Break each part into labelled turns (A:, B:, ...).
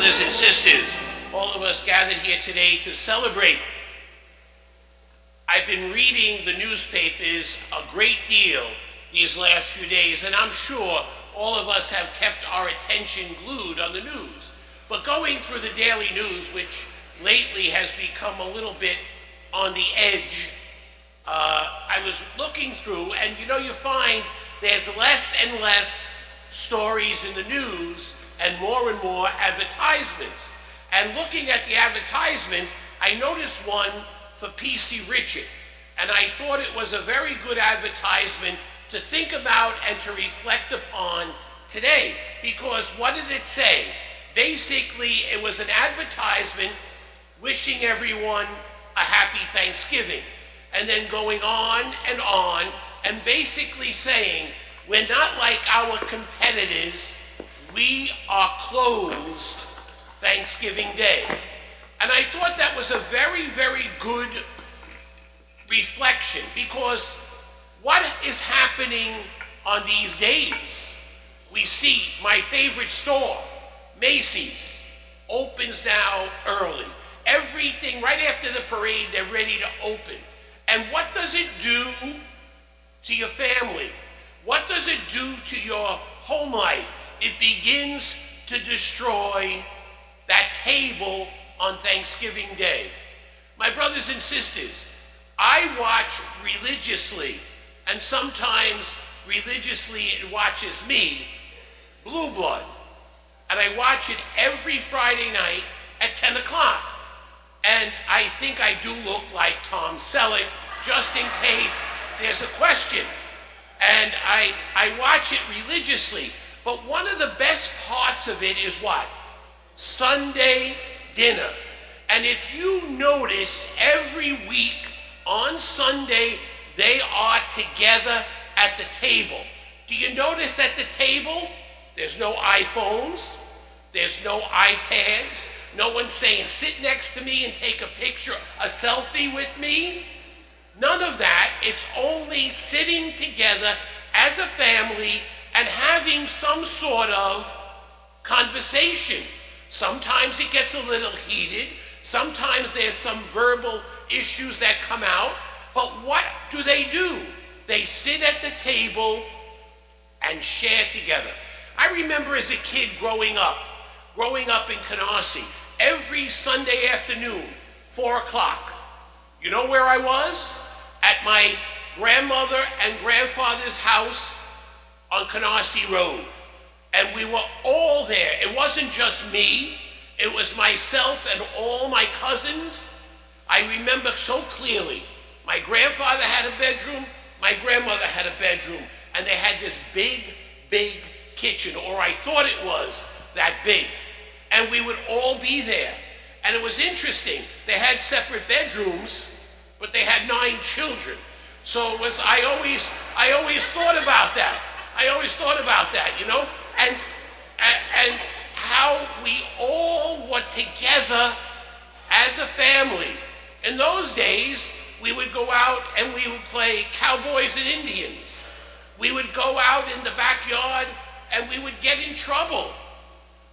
A: brothers and sisters, all of us gathered here today to celebrate. I've been reading the newspapers a great deal these last few days, and I'm sure all of us have kept our attention glued on the news. But going through the daily news, which lately has become a little bit on the edge, I was looking through, and you find there's less and less stories in the news and more advertisements. And looking at the advertisements, I noticed one for P.C. Richard. And I thought it was a very good advertisement to think about and to reflect upon today. Because what did it say? Basically, it was an advertisement wishing everyone a happy Thanksgiving. And then going on, and basically saying, we're not like our competitors, we are closed Thanksgiving Day. And I thought that was a very, very good reflection, because what is happening on these days? We see my favorite store, Macy's, opens now early. Everything, right after the parade, they're ready to open. And what does it do to your family? What does it do to your home life? It begins to destroy that table on Thanksgiving Day. My brothers and sisters, I watch religiously, and sometimes religiously it watches me, Blue Blood. And I watch it every Friday night at 10 o'clock. And I think I do look like Tom Selleck, just in case there's a question. And I watch it religiously. But one of the best parts of it is what? Sunday dinner. And if you notice, every week on Sunday, they are together at the table. Do you notice at the table, there's no iPhones, there's no iPads, no one's saying, sit next to me and take a picture, a selfie with me? None of that. It's only sitting together as a family and having some sort of conversation. Sometimes it gets a little heated. Sometimes there's some verbal issues that come out. But what do? They sit at the table and share together. I remember as a kid growing up in Canarsie, every Sunday afternoon, 4 o'clock. You know where I was? At my grandmother and grandfather's house on Canarsie Road. And we were all there. It wasn't just me. It was myself and all my cousins. I remember so clearly. My grandfather had a bedroom. My grandmother had a bedroom. And they had this big, big kitchen, or I thought it was that big. And we would all be there. And it was interesting. They had separate bedrooms, but they had 9 children. So it was, I always thought about that. And how we all were together as a family. In those days, we would go out and we would play cowboys and Indians. We would go out in the backyard and we would get in trouble.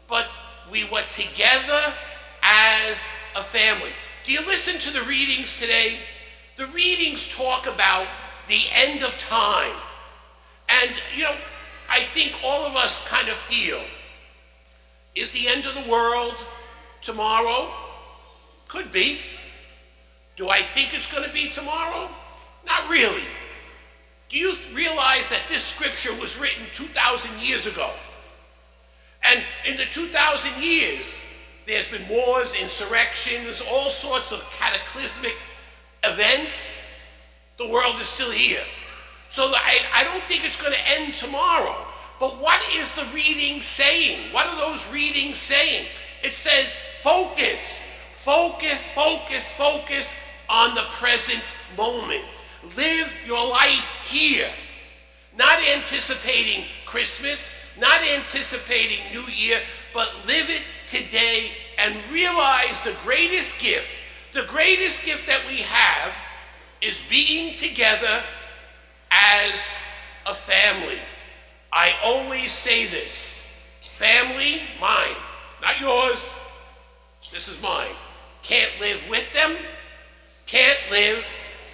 A: But we were together as a family. Do you listen to the readings today? The readings talk about the end of time. And, I think all of us kind of feel, is the end of the world tomorrow? Could be. Do I think it's going to be tomorrow? Not really. Do you realize that this scripture was written 2,000 years ago? And in the 2,000 years, there's been wars, insurrections, all sorts of cataclysmic events. The world is still here. So I don't think it's going to end tomorrow. But what is the reading saying? What are those readings saying? It says, focus on the present moment. Live your life here. Not anticipating Christmas, not anticipating New Year, but live it today and realize the greatest gift that we have is being together as a family. I always say this, family, mine, not yours, This is mine. Can't live with them, can't live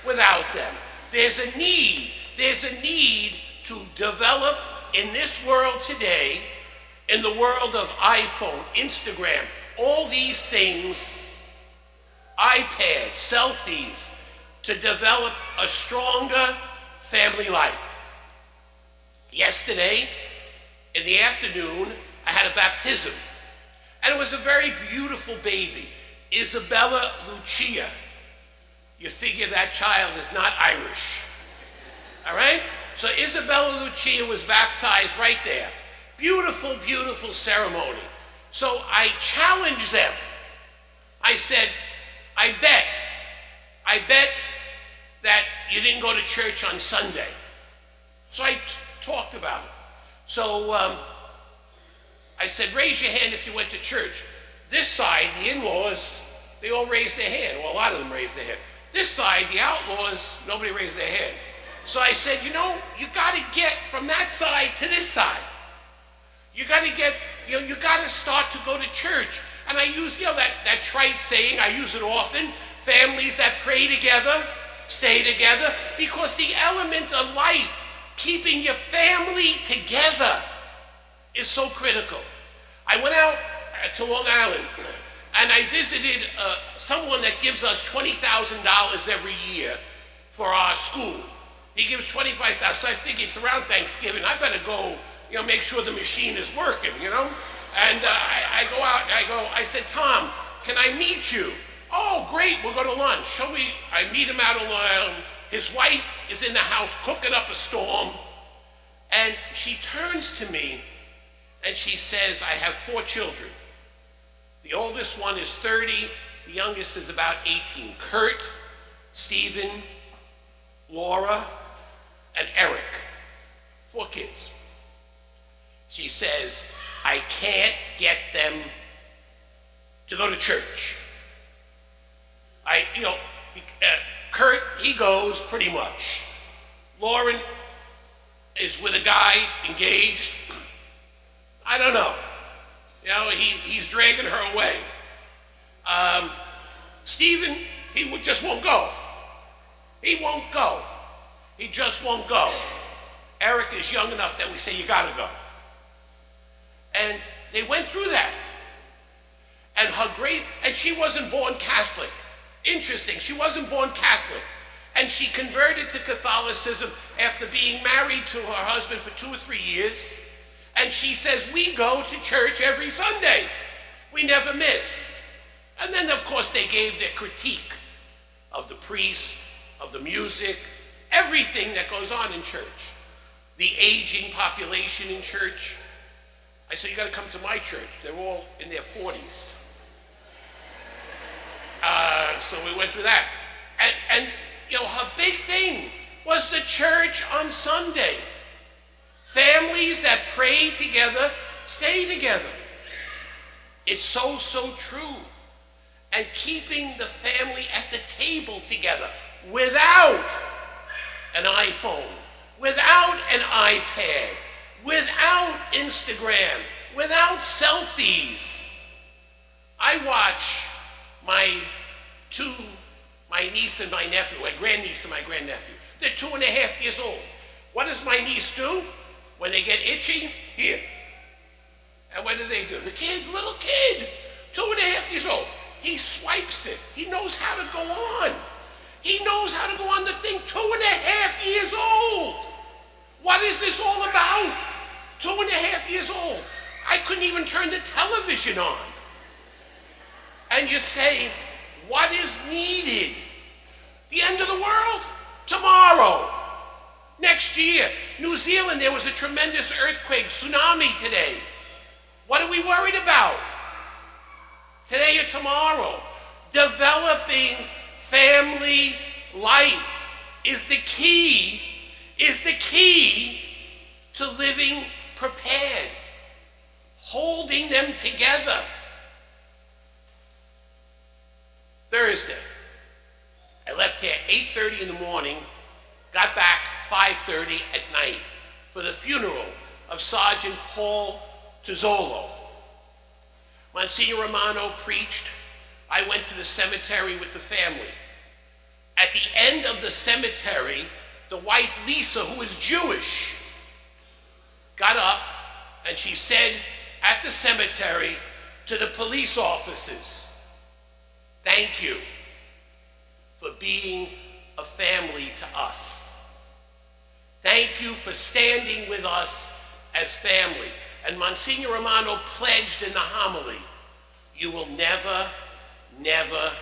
A: without them. There's a need to develop in this world today, in the world of iPhone, Instagram, all these things, iPads, selfies, to develop a stronger family life. Yesterday, in the afternoon, I had a baptism. And it was a very beautiful baby, Isabella Lucia. You figure that child is not Irish. All right? So Isabella Lucia was baptized right there. Beautiful, beautiful ceremony. So I challenged them. I said, I bet that you didn't go to church on Sunday. So I talked about it. So I said, raise your hand if you went to church. This side, the in-laws, they all raised their hand. Well, a lot of them raised their hand. This side, the outlaws, nobody raised their hand. So I said, you got to get from that side to this side. You got to get, you got to start to go to church. And I use, that trite saying, I use it often, families that pray together, stay together, because the element of life, keeping your family together, is so critical. I went out to Long Island and I visited someone that gives us $20,000 every year for our school. He gives $25,000, so I think it's around Thanksgiving. I better go, make sure the machine is working, And I go out and I said, Tom, can I meet you? Oh, great, we'll go to lunch. I meet him out alone. His wife is in the house cooking up a storm, and she turns to me and she says, I have 4 children. The oldest one is 30, the youngest is about 18. Kurt, Stephen, Laura, and Eric. 4 kids. She says, I can't get them to go to church. Kurt, he goes pretty much. Lauren is with a guy engaged. I don't know. He's dragging her away. Stephen, he just won't go. He won't go. He just won't go. Eric is young enough that we say, you gotta go. And they went through that. And she wasn't born Catholic. Interesting, she wasn't born Catholic. And she converted to Catholicism after being married to her husband for 2 or 3 years. And she says, we go to church every Sunday. We never miss. And then, of course, they gave their critique of the priest, of the music, everything that goes on in church. The aging population in church. I said, you got to come to my church. They're all in their 40s. So we went through that. And her big thing was the church on Sunday. Families that pray together, stay together. It's so, so true. And keeping the family at the table together without an iPhone, without an iPad, without Instagram, without selfies. I watch my niece and my nephew, my grandniece and my grandnephew. They're 2.5 years old. What does my niece do? When they get itchy, here. And what do? The little kid, 2.5 years old, he swipes it. He knows how to go on. He knows how to go on the thing, 2.5 years old. What is this all about? 2.5 years old. I couldn't even turn the television on. And you say, what is needed? The end of the world? Tomorrow. Next year. New Zealand, there was a tremendous earthquake, tsunami today. What are we worried about? Today or tomorrow. Developing family life is the key to living prepared. Holding them together. Thursday. I left here 8:30 in the morning, got back 5:30 at night for the funeral of Sergeant Paul Tozzolo. Monsignor Romano preached I went to the cemetery with the family. At the end of the cemetery, the wife Lisa, who is Jewish, got up and she said at the cemetery to the police officers, "Thank you for being a family to us. Thank you for standing with us as family." And Monsignor Romano pledged in the homily, "You will never, never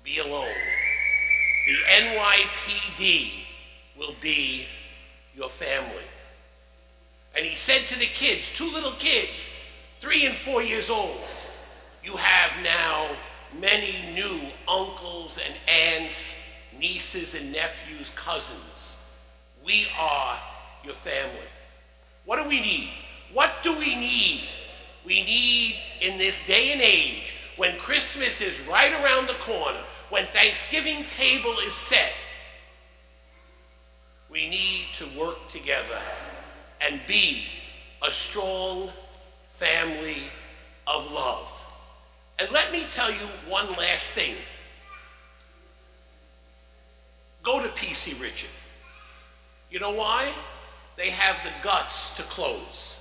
A: be alone. The NYPD will be your family." And he said to the kids, two little kids, 3 and 4 years old, "You have now many new uncles and aunts, nieces and nephews, cousins. We are your family." What do we need? What do we need? We need, in this day and age, when Christmas is right around the corner, when Thanksgiving table is set, we need to work together and be a strong family of love. And let me tell you one last thing. Go to PC Richard. You know why? They have the guts to close.